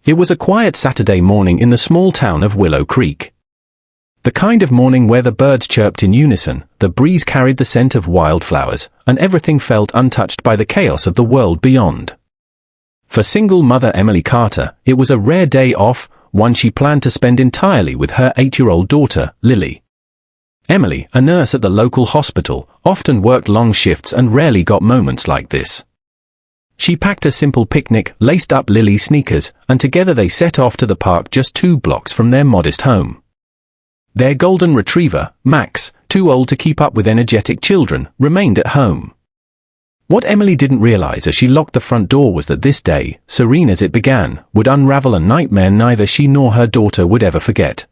It was a quiet Saturday morning in the small town of Willow Creek. The kind of morning where the birds chirped in unison, the breeze carried the scent of wildflowers, and everything felt untouched by the chaos of the world beyond. For single mother Emily Carter, it was a rare day off, one she planned to spend entirely with her 8-year-old daughter, Lily. Emily, a nurse at the local hospital, often worked long shifts and rarely got moments like this. She packed a simple picnic, laced up Lily's sneakers, and together they set off to the park just 2 blocks from their modest home. Their golden retriever, Max, too old to keep up with energetic children, remained at home. What Emily didn't realize as she locked the front door was that this day, serene as it began, would unravel a nightmare neither she nor her daughter would ever forget.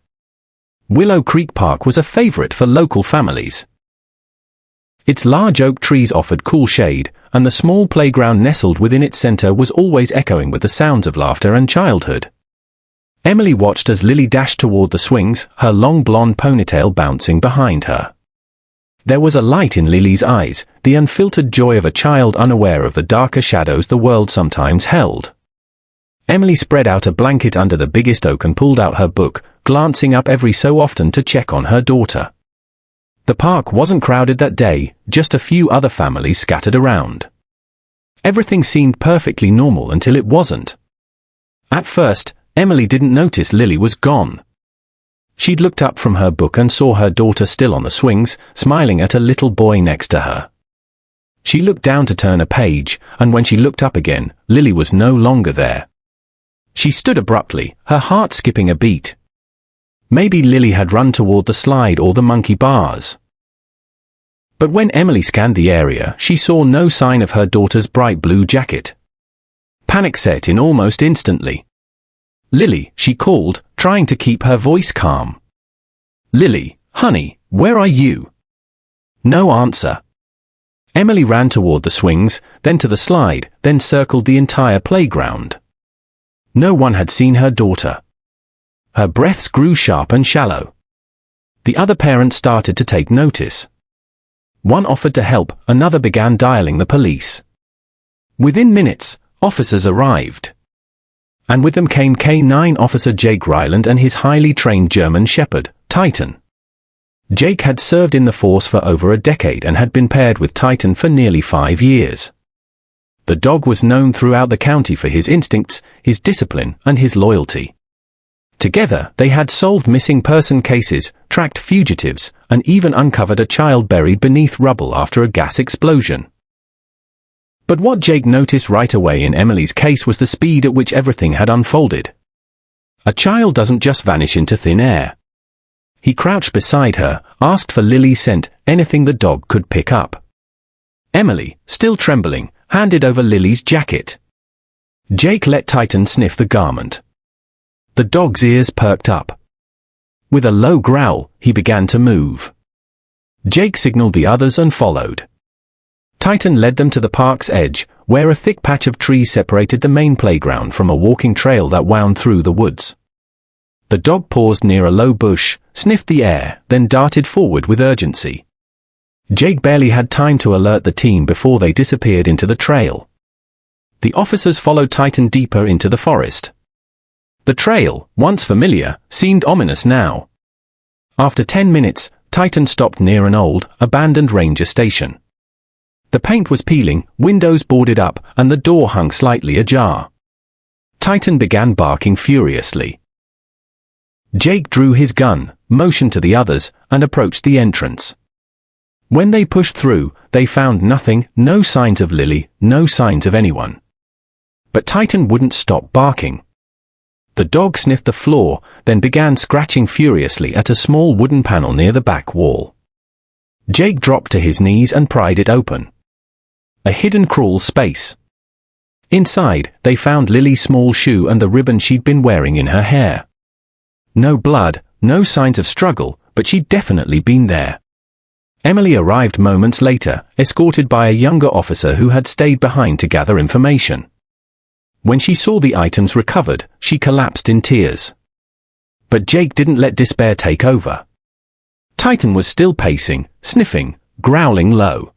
Willow Creek Park was a favorite for local families. Its large oak trees offered cool shade, and the small playground nestled within its center was always echoing with the sounds of laughter and childhood. Emily watched as Lily dashed toward the swings, her long blonde ponytail bouncing behind her. There was a light in Lily's eyes, the unfiltered joy of a child unaware of the darker shadows the world sometimes held. Emily spread out a blanket under the biggest oak and pulled out her book, glancing up every so often to check on her daughter. The park wasn't crowded that day, just a few other families scattered around. Everything seemed perfectly normal until it wasn't. At first, Emily didn't notice Lily was gone. She'd looked up from her book and saw her daughter still on the swings, smiling at a little boy next to her. She looked down to turn a page, and when she looked up again, Lily was no longer there. She stood abruptly, her heart skipping a beat. Maybe Lily had run toward the slide or the monkey bars. But when Emily scanned the area, she saw no sign of her daughter's bright blue jacket. Panic set in almost instantly. "Lily," she called, trying to keep her voice calm. "Lily, honey, where are you?" No answer. Emily ran toward the swings, then to the slide, then circled the entire playground. No one had seen her daughter. Her breaths grew sharp and shallow. The other parents started to take notice. One offered to help, another began dialing the police. Within minutes, officers arrived. And with them came K9 officer Jake Ryland and his highly trained German Shepherd, Titan. Jake had served in the force for over a decade and had been paired with Titan for nearly 5 years. The dog was known throughout the county for his instincts, his discipline, and his loyalty. Together, they had solved missing person cases, tracked fugitives, and even uncovered a child buried beneath rubble after a gas explosion. But what Jake noticed right away in Emily's case was the speed at which everything had unfolded. A child doesn't just vanish into thin air. He crouched beside her, asked for Lily's scent, anything the dog could pick up. Emily, still trembling, handed over Lily's jacket. Jake let Titan sniff the garment. The dog's ears perked up. With a low growl, he began to move. Jake signaled the others and followed. Titan led them to the park's edge, where a thick patch of trees separated the main playground from a walking trail that wound through the woods. The dog paused near a low bush, sniffed the air, then darted forward with urgency. Jake barely had time to alert the team before they disappeared into the trail. The officers followed Titan deeper into the forest. The trail, once familiar, seemed ominous now. After 10 minutes, Titan stopped near an old, abandoned ranger station. The paint was peeling, windows boarded up, and the door hung slightly ajar. Titan began barking furiously. Jake drew his gun, motioned to the others, and approached the entrance. When they pushed through, they found nothing, no signs of Lily, no signs of anyone. But Titan wouldn't stop barking. The dog sniffed the floor, then began scratching furiously at a small wooden panel near the back wall. Jake dropped to his knees and pried it open. A hidden crawl space. Inside, they found Lily's small shoe and the ribbon she'd been wearing in her hair. No blood, no signs of struggle, but she'd definitely been there. Emily arrived moments later, escorted by a younger officer who had stayed behind to gather information. When she saw the items recovered, she collapsed in tears. But Jake didn't let despair take over. Titan was still pacing, sniffing, growling low.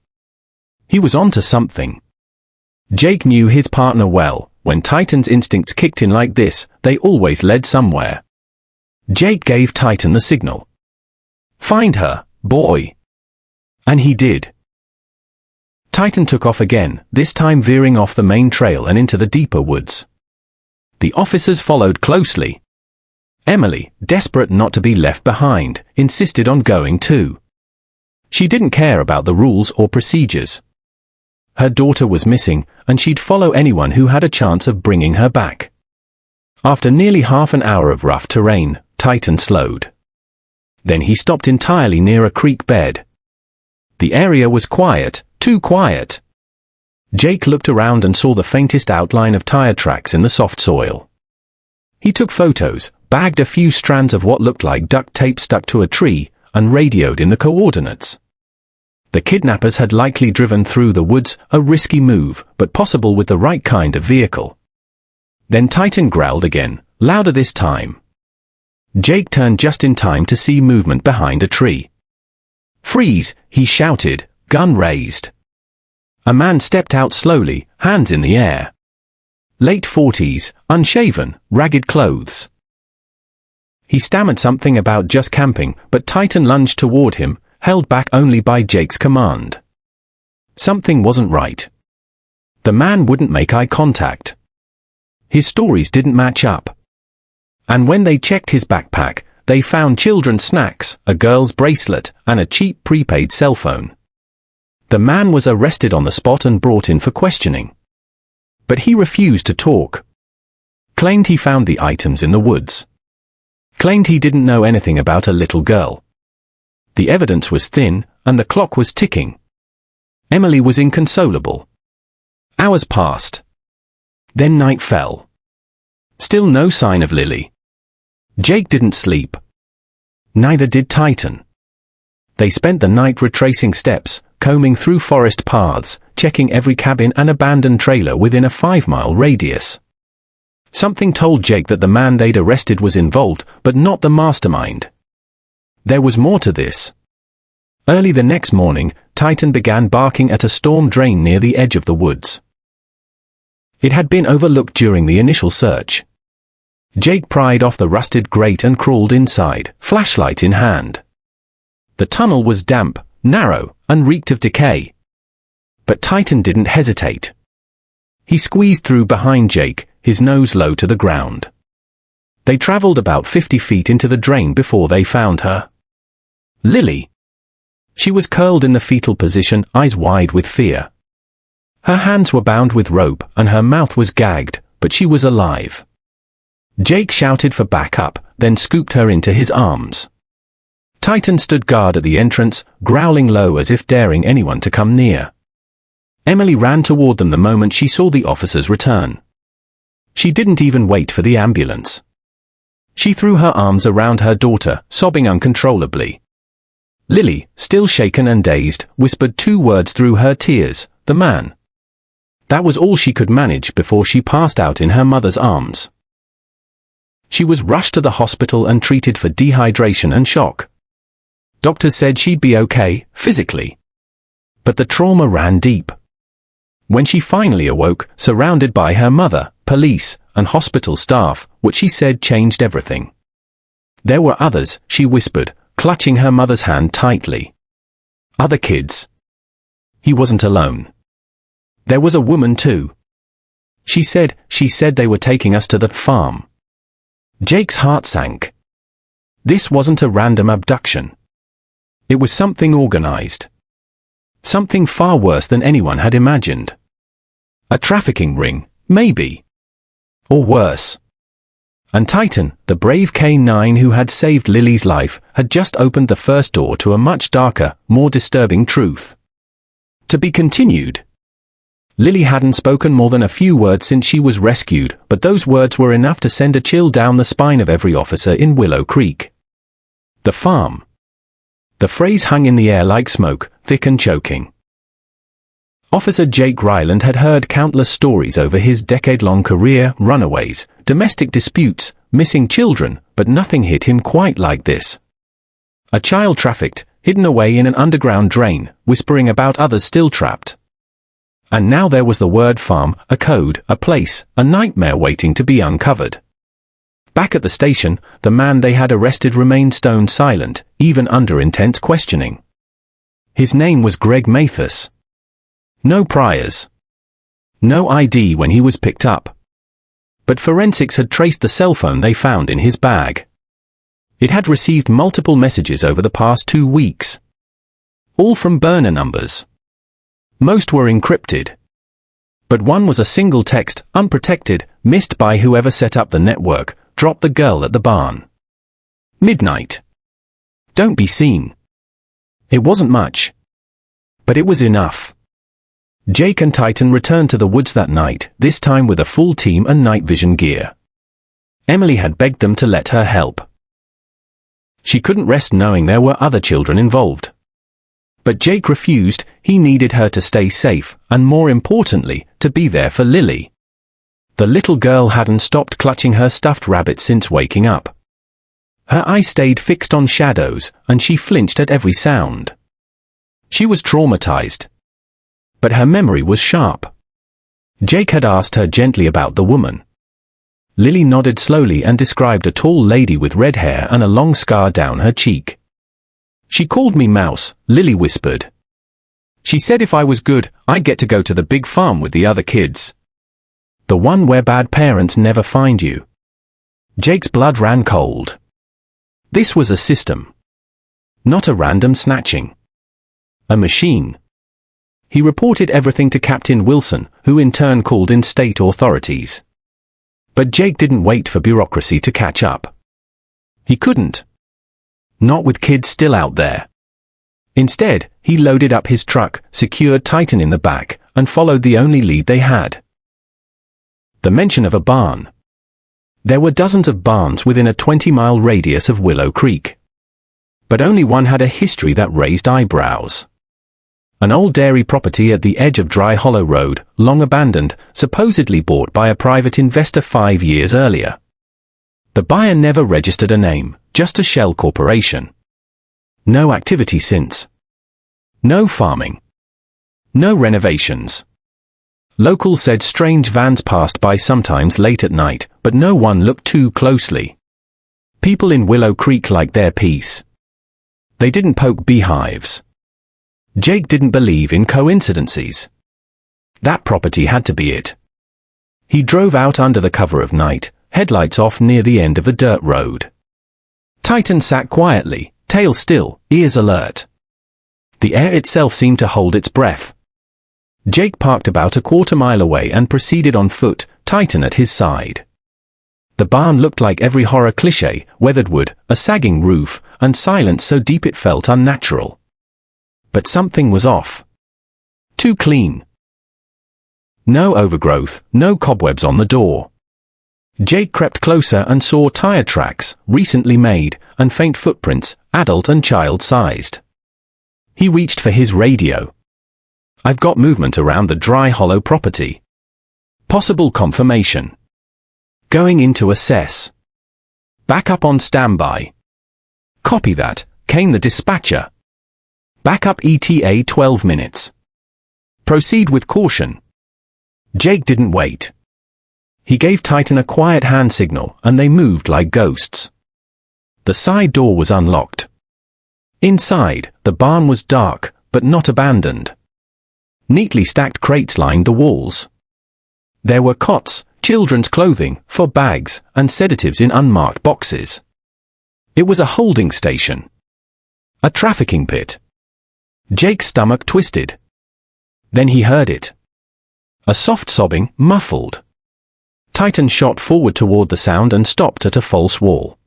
He was onto something. Jake knew his partner well, When Titan's instincts kicked in like this, they always led somewhere. Jake gave Titan the signal. "Find her, boy." And he did. Titan took off again, this time veering off the main trail and into the deeper woods. The officers followed closely. Emily, desperate not to be left behind, insisted on going too. She didn't care about the rules or procedures. Her daughter was missing, and she'd follow anyone who had a chance of bringing her back. After nearly half an hour of rough terrain, Titan slowed. Then he stopped entirely near a creek bed. The area was quiet, too quiet. Jake looked around and saw the faintest outline of tire tracks in the soft soil. He took photos, bagged a few strands of what looked like duct tape stuck to a tree, and radioed in the coordinates. The kidnappers had likely driven through the woods, a risky move, but possible with the right kind of vehicle. Then Titan growled again, louder this time. Jake turned just in time to see movement behind a tree. "Freeze!" he shouted, gun raised. A man stepped out slowly, hands in the air. Late 40s, unshaven, ragged clothes. He stammered something about just camping, but Titan lunged toward him, held back only by Jake's command. Something wasn't right. The man wouldn't make eye contact. His stories didn't match up. And when they checked his backpack, they found children's snacks, a girl's bracelet, and a cheap prepaid cell phone. The man was arrested on the spot and brought in for questioning. But he refused to talk. Claimed he found the items in the woods. Claimed he didn't know anything about a little girl. The evidence was thin, and the clock was ticking. Emily was inconsolable. Hours passed. Then night fell. Still no sign of Lily. Jake didn't sleep. Neither did Titan. They spent the night retracing steps, combing through forest paths, checking every cabin and abandoned trailer within a 5-mile radius. Something told Jake that the man they'd arrested was involved, but not the mastermind. There was more to this. Early the next morning, Titan began barking at a storm drain near the edge of the woods. It had been overlooked during the initial search. Jake pried off the rusted grate and crawled inside, flashlight in hand. The tunnel was damp, narrow, and reeked of decay. But Titan didn't hesitate. He squeezed through behind Jake, his nose low to the ground. They traveled about 50 feet into the drain before they found her. Lily. She was curled in the fetal position, eyes wide with fear. Her hands were bound with rope and her mouth was gagged, but she was alive. Jake shouted for backup, then scooped her into his arms. Titan stood guard at the entrance, growling low as if daring anyone to come near. Emily ran toward them the moment she saw the officers return. She didn't even wait for the ambulance. She threw her arms around her daughter, sobbing uncontrollably. Lily, still shaken and dazed, whispered 2 words through her tears, "The man." That was all she could manage before she passed out in her mother's arms. She was rushed to the hospital and treated for dehydration and shock. Doctors said she'd be okay, physically. But the trauma ran deep. When she finally awoke, surrounded by her mother, police, and hospital staff, what she said changed everything. There were others, she whispered, clutching her mother's hand tightly. Other kids. He wasn't alone. There was a woman too. She said they were taking us to the farm. Jake's heart sank. This wasn't a random abduction. It was something organized. Something far worse than anyone had imagined. A trafficking ring, maybe. Or worse. And Titan, the brave K9 who had saved Lily's life, had just opened the first door to a much darker, more disturbing truth. To be continued. Lily hadn't spoken more than a few words since she was rescued, but those words were enough to send a chill down the spine of every officer in Willow Creek. The farm. The phrase hung in the air like smoke, thick and choking. Officer Jake Ryland had heard countless stories over his decade-long career, runaways, domestic disputes, missing children, but nothing hit him quite like this. A child trafficked, hidden away in an underground drain, whispering about others still trapped. And now there was the word farm, a code, a place, a nightmare waiting to be uncovered. Back at the station, the man they had arrested remained stone silent, even under intense questioning. His name was Greg Mathis. No priors. No ID when he was picked up. But forensics had traced the cell phone they found in his bag. It had received multiple messages over the past 2 weeks. All from burner numbers. Most were encrypted. But one was a single text, unprotected, missed by whoever set up the network, dropped the girl at the barn. Midnight. Don't be seen. It wasn't much. But it was enough. Jake and Titan returned to the woods that night, this time with a full team and night vision gear. Emily had begged them to let her help. She couldn't rest knowing there were other children involved. But Jake refused. He needed her to stay safe, and more importantly, to be there for Lily. The little girl hadn't stopped clutching her stuffed rabbit since waking up. Her eyes stayed fixed on shadows, and she flinched at every sound. She was traumatized. But her memory was sharp. Jake had asked her gently about the woman. Lily nodded slowly and described a tall lady with red hair and a long scar down her cheek. She called me Mouse, Lily whispered. She said if I was good, I'd get to go to the big farm with the other kids. The one where bad parents never find you. Jake's blood ran cold. This was a system. Not a random snatching. A machine. He reported everything to Captain Wilson, who in turn called in state authorities. But Jake didn't wait for bureaucracy to catch up. He couldn't. Not with kids still out there. Instead, he loaded up his truck, secured Titan in the back, and followed the only lead they had. The mention of a barn. There were dozens of barns within a 20-mile radius of Willow Creek. But only one had a history that raised eyebrows. An old dairy property at the edge of Dry Hollow Road, long abandoned, supposedly bought by a private investor 5 years earlier. The buyer never registered a name, just a shell corporation. No activity since. No farming. No renovations. Locals said strange vans passed by sometimes late at night, but no one looked too closely. People in Willow Creek liked their peace. They didn't poke beehives. Jake didn't believe in coincidences. That property had to be it. He drove out under the cover of night, headlights off near the end of the dirt road. Titan sat quietly, tail still, ears alert. The air itself seemed to hold its breath. Jake parked about a quarter-mile away and proceeded on foot, Titan at his side. The barn looked like every horror cliché, weathered wood, a sagging roof, and silence so deep it felt unnatural. But something was off. Too clean. No overgrowth, no cobwebs on the door. Jake crept closer and saw tire tracks, recently made, and faint footprints, adult and child-sized. He reached for his radio. I've got movement around the Dry Hollow property. Possible confirmation. Going in to assess. Back up on standby. Copy that, came the dispatcher. Backup ETA 12 minutes. Proceed with caution. Jake didn't wait. He gave Titan a quiet hand signal, and they moved like ghosts. The side door was unlocked. Inside, the barn was dark, but not abandoned. Neatly stacked crates lined the walls. There were cots, children's clothing, food bags, and sedatives in unmarked boxes. It was a holding station. A trafficking pit. Jake's stomach twisted. Then he heard it. A soft sobbing, muffled. Titan shot forward toward the sound and stopped at a false wall.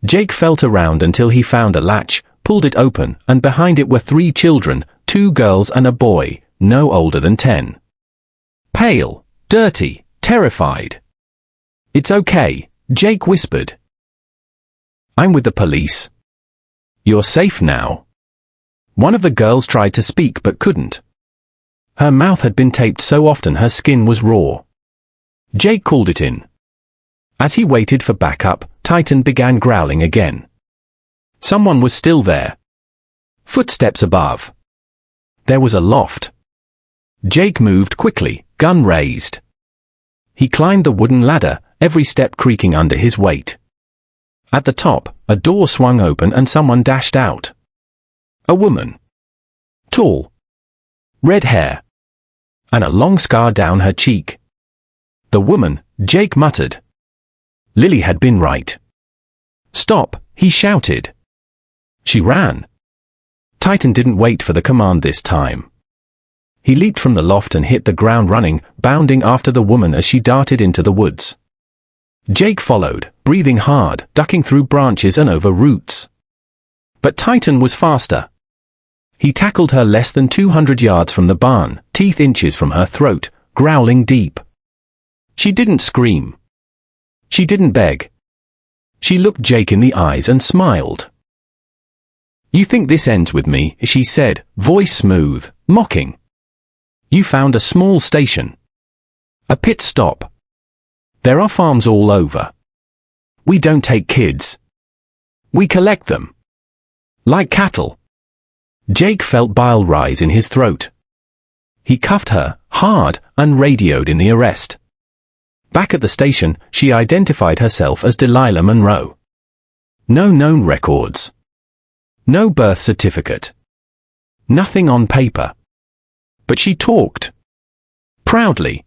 Jake felt around until he found a latch, pulled it open, and behind it were 3 children, 2 girls and a boy, no older than 10. Pale, dirty, terrified. It's okay, Jake whispered. I'm with the police. You're safe now. One of the girls tried to speak but couldn't. Her mouth had been taped so often her skin was raw. Jake called it in. As he waited for backup, Titan began growling again. Someone was still there. Footsteps above. There was a loft. Jake moved quickly, gun raised. He climbed the wooden ladder, every step creaking under his weight. At the top, a door swung open and someone dashed out. A woman. Tall. Red hair. And a long scar down her cheek. The woman, Jake muttered. Lily had been right. Stop, he shouted. She ran. Titan didn't wait for the command this time. He leaped from the loft and hit the ground running, bounding after the woman as she darted into the woods. Jake followed, breathing hard, ducking through branches and over roots. But Titan was faster. He tackled her less than 200 yards from the barn, teeth inches from her throat, growling deep. She didn't scream. She didn't beg. She looked Jake in the eyes and smiled. You think this ends with me, she said, voice smooth, mocking. You found a small station. A pit stop. There are farms all over. We don't take kids. We collect them. Like cattle. Jake felt bile rise in his throat. He cuffed her, hard, and radioed in the arrest. Back at the station, she identified herself as Delilah Monroe. No known records. No birth certificate. Nothing on paper. But she talked. Proudly.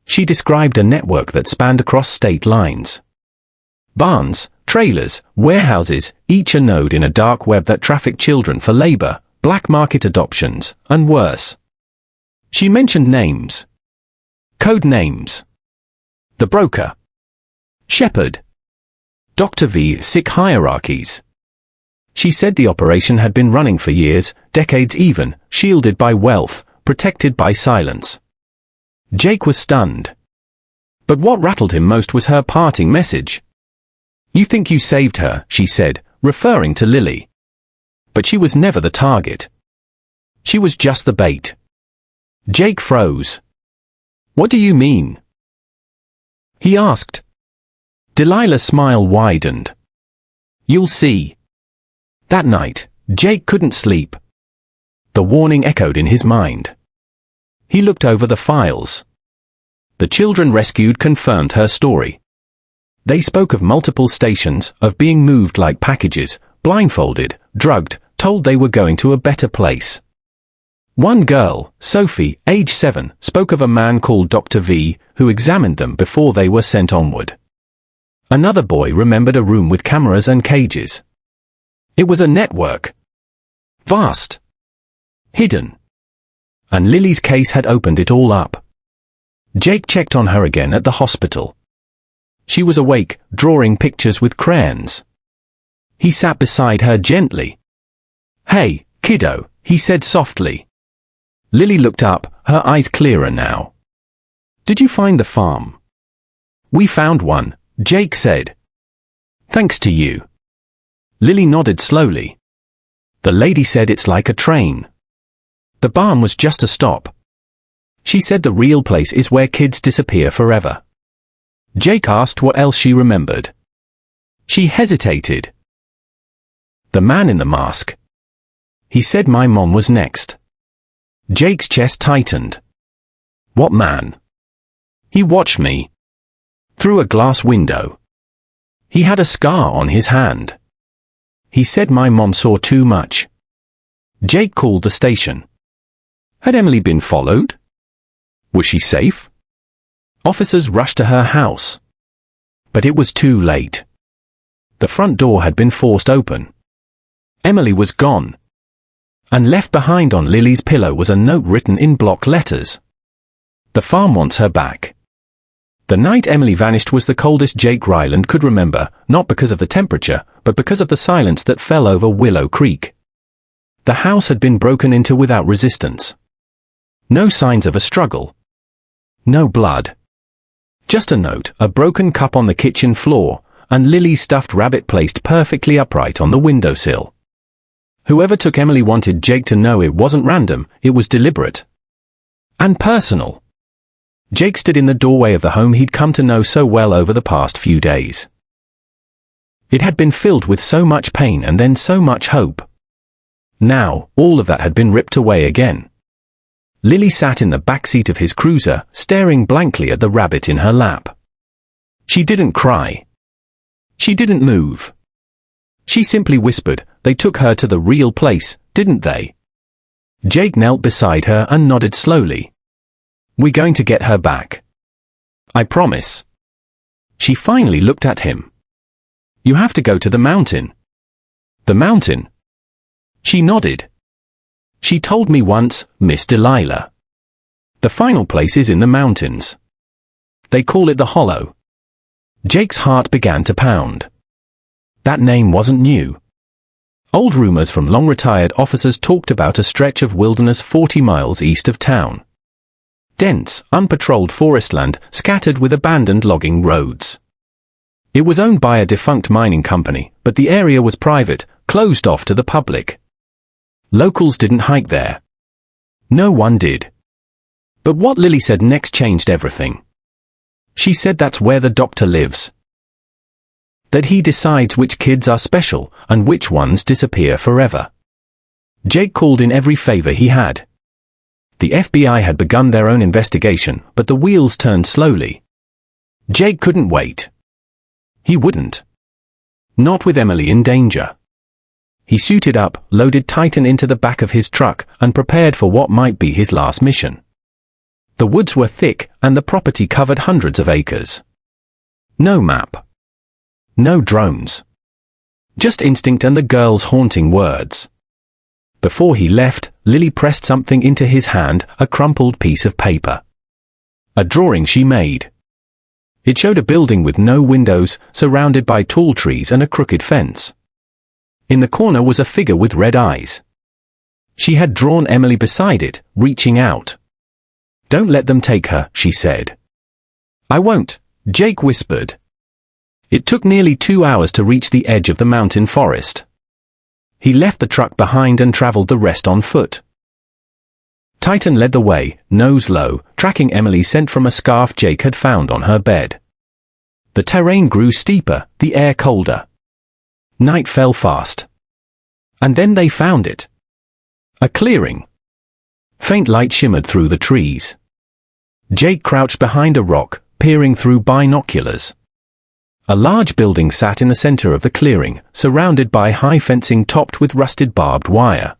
She described a network that spanned across state lines. Barns, trailers, warehouses, each a node in a dark web that trafficked children for labor, black market adoptions, and worse. She mentioned names. Code names. The broker. Shepherd. Dr. V. Sick hierarchies. She said the operation had been running for years, decades even, shielded by wealth, protected by silence. Jake was stunned. But what rattled him most was her parting message. You think you saved her, she said, referring to Lily. But she was never the target. She was just the bait. Jake froze. What do you mean? He asked. Delilah's smile widened. You'll see. That night, Jake couldn't sleep. The warning echoed in his mind. He looked over the files. The children rescued confirmed her story. They spoke of multiple stations, of being moved like packages, blindfolded, drugged, told they were going to a better place. One girl, Sophie, age 7, spoke of a man called Dr. V, who examined them before they were sent onward. Another boy remembered a room with cameras and cages. It was a network. Vast. Hidden. And Lily's case had opened it all up. Jake checked on her again at the hospital. She was awake, drawing pictures with crayons. He sat beside her gently. Hey, kiddo, he said softly. Lily looked up, her eyes clearer now. Did you find the farm? We found one, Jake said. Thanks to you. Lily nodded slowly. The lady said it's like a train. The barn was just a stop. She said the real place is where kids disappear forever. Jake asked what else she remembered. She hesitated. The man in the mask. He said my mom was next. Jake's chest tightened. What man? He watched me. Through a glass window. He had a scar on his hand. He said my mom saw too much. Jake called the station. Had Emily been followed? Was she safe? Officers rushed to her house. But it was too late. The front door had been forced open. Emily was gone. And left behind on Lily's pillow was a note written in block letters. The farm wants her back. The night Emily vanished was the coldest Jake Ryland could remember, not because of the temperature, but because of the silence that fell over Willow Creek. The house had been broken into without resistance. No signs of a struggle. No blood. Just a note, a broken cup on the kitchen floor, and Lily's stuffed rabbit placed perfectly upright on the windowsill. Whoever took Emily wanted Jake to know it wasn't random, it was deliberate. And personal. Jake stood in the doorway of the home he'd come to know so well over the past few days. It had been filled with so much pain and then so much hope. Now, all of that had been ripped away again. Lily sat in the back seat of his cruiser, staring blankly at the rabbit in her lap. She didn't cry. She didn't move. She simply whispered, "They took her to the real place, didn't they?" Jake knelt beside her and nodded slowly. "We're going to get her back. I promise." She finally looked at him. "You have to go to the mountain." "The mountain?" She nodded. "She told me once, Miss Delilah. The final place is in the mountains. They call it the Hollow." Jake's heart began to pound. That name wasn't new. Old rumors from long-retired officers talked about a stretch of wilderness 40 miles east of town. Dense, unpatrolled forestland scattered with abandoned logging roads. It was owned by a defunct mining company, but the area was private, closed off to the public. Locals didn't hike there. No one did. But what Lily said next changed everything. She said that's where the doctor lives. That he decides which kids are special and which ones disappear forever. Jake called in every favor he had. The FBI had begun their own investigation, but the wheels turned slowly. Jake couldn't wait. He wouldn't. Not with Emily in danger. He suited up, loaded Titan into the back of his truck, and prepared for what might be his last mission. The woods were thick, and the property covered hundreds of acres. No map. No drones. Just instinct and the girl's haunting words. Before he left, Lily pressed something into his hand, a crumpled piece of paper. A drawing she made. It showed a building with no windows, surrounded by tall trees and a crooked fence. In the corner was a figure with red eyes. She had drawn Emily beside it, reaching out. "Don't let them take her," she said. "I won't," Jake whispered. It took nearly 2 hours to reach the edge of the mountain forest. He left the truck behind and traveled the rest on foot. Titan led the way, nose low, tracking Emily's scent from a scarf Jake had found on her bed. The terrain grew steeper, the air colder. Night fell fast. And then they found it. A clearing. Faint light shimmered through the trees. Jake crouched behind a rock, peering through binoculars. A large building sat in the center of the clearing, surrounded by high fencing topped with rusted barbed wire.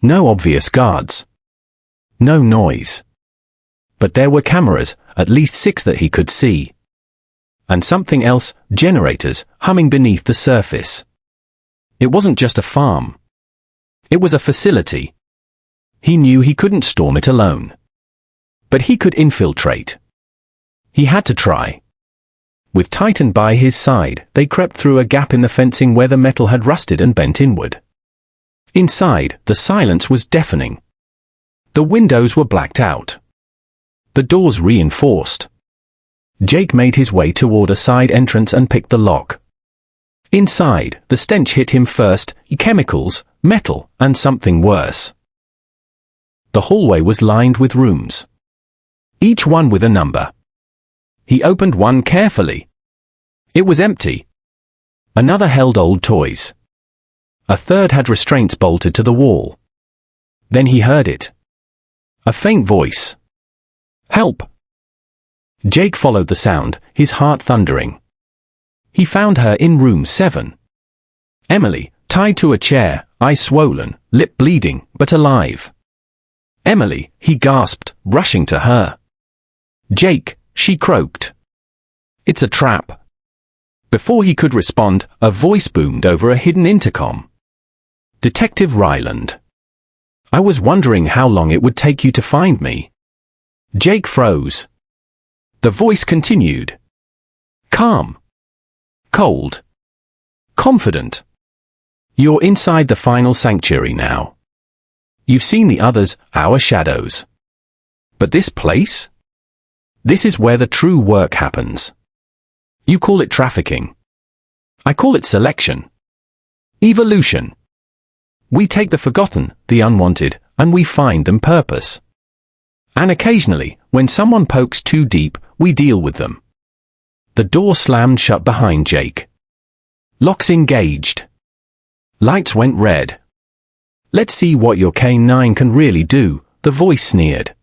No obvious guards. No noise. But there were cameras, at least 6 that he could see. And something else, generators, humming beneath the surface. It wasn't just a farm. It was a facility. He knew he couldn't storm it alone. But he could infiltrate. He had to try. With Titan by his side, they crept through a gap in the fencing where the metal had rusted and bent inward. Inside, the silence was deafening. The windows were blacked out. The doors reinforced. Jake made his way toward a side entrance and picked the lock. Inside, the stench hit him first, chemicals, metal, and something worse. The hallway was lined with rooms. Each one with a number. He opened one carefully. It was empty. Another held old toys. A third had restraints bolted to the wall. Then he heard it. A faint voice. "Help!" Jake followed the sound, his heart thundering. He found her in room 7. Emily, tied to a chair, eyes swollen, lip bleeding, but alive. "Emily," he gasped, rushing to her. "Jake," she croaked. "It's a trap." Before he could respond, a voice boomed over a hidden intercom. "Detective Ryland. I was wondering how long it would take you to find me." Jake froze. The voice continued. Calm. Cold. Confident. "You're inside the final sanctuary now. You've seen the others, our shadows. But this place? This is where the true work happens. You call it trafficking. I call it selection. Evolution. We take the forgotten, the unwanted, and we find them purpose. And occasionally, when someone pokes too deep, we deal with them." The door slammed shut behind Jake. Locks engaged. Lights went red. "Let's see what your K9 can really do," the voice sneered.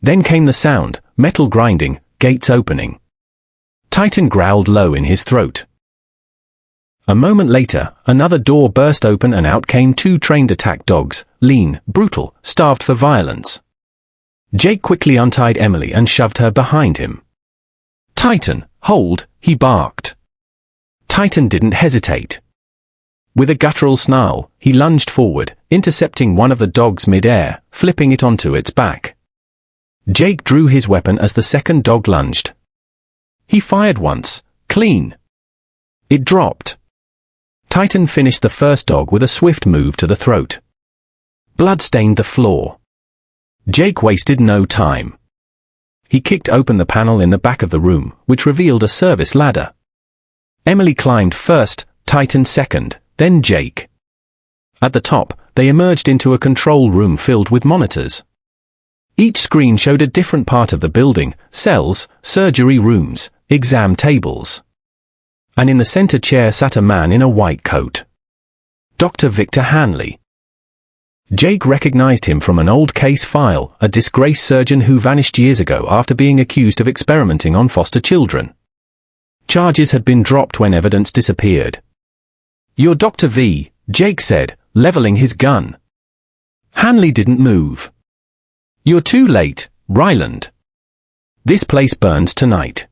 Then came the sound, metal grinding, gates opening. Titan growled low in his throat. A moment later, another door burst open and out came two trained attack dogs, lean, brutal, starved for violence. Jake quickly untied Emily and shoved her behind him. "Titan, hold," he barked. Titan didn't hesitate. With a guttural snarl, he lunged forward, intercepting one of the dogs mid-air, flipping it onto its back. Jake drew his weapon as the second dog lunged. He fired once, clean. It dropped. Titan finished the first dog with a swift move to the throat. Blood stained the floor. Jake wasted no time. He kicked open the panel in the back of the room, which revealed a service ladder. Emily climbed first, Titan second, then Jake. At the top, they emerged into a control room filled with monitors. Each screen showed a different part of the building: cells, surgery rooms, exam tables. And in the center chair sat a man in a white coat. Dr. Victor Hanley. Jake recognized him from an old case file, a disgraced surgeon who vanished years ago after being accused of experimenting on foster children. Charges had been dropped when evidence disappeared. "You're Dr. V," Jake said, leveling his gun. Hanley didn't move. "You're too late, Ryland. This place burns tonight.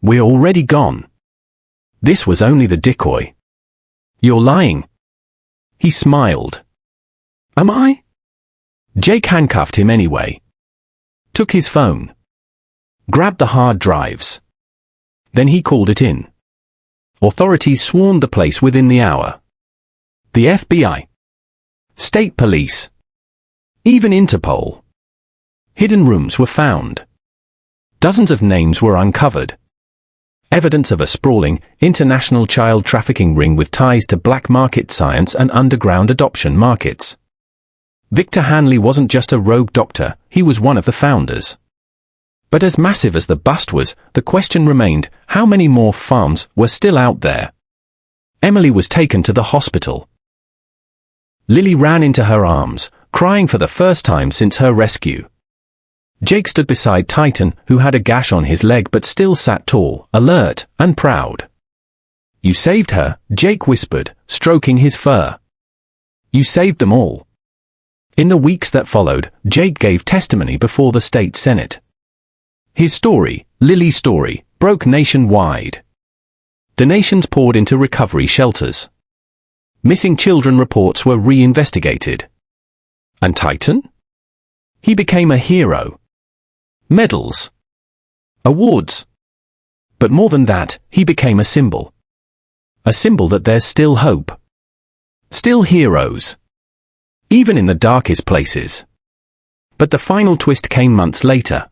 We're already gone. This was only the decoy. You're lying." He smiled. "Am I?" Jake handcuffed him anyway. Took his phone. Grabbed the hard drives. Then he called it in. Authorities swarmed the place within the hour. The FBI. State police. Even Interpol. Hidden rooms were found. Dozens of names were uncovered. Evidence of a sprawling, international child trafficking ring with ties to black market science and underground adoption markets. Victor Hanley wasn't just a rogue doctor, he was one of the founders. But as massive as the bust was, the question remained, how many more farms were still out there? Emily was taken to the hospital. Lily ran into her arms, crying for the first time since her rescue. Jake stood beside Titan, who had a gash on his leg but still sat tall, alert, and proud. "You saved her," Jake whispered, stroking his fur. "You saved them all." In the weeks that followed, Jake gave testimony before the state senate. His story, Lily's story, broke nationwide. Donations poured into recovery shelters. Missing children reports were re-investigated. And Titan? He became a hero. Medals. Awards. But more than that, he became a symbol. A symbol that there's still hope. Still heroes. Even in the darkest places. But the final twist came months later.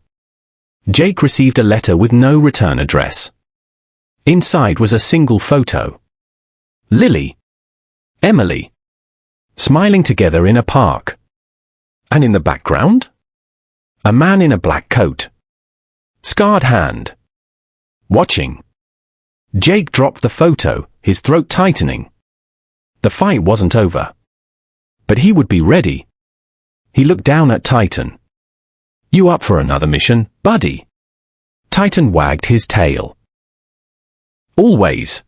Jake received a letter with no return address. Inside was a single photo. Lily. Emily. Smiling together in a park. And in the background? A man in a black coat. Scarred hand. Watching. Jake dropped the photo, his throat tightening. The fight wasn't over. But he would be ready. He looked down at Titan. "You up for another mission, buddy?" Titan wagged his tail. "Always."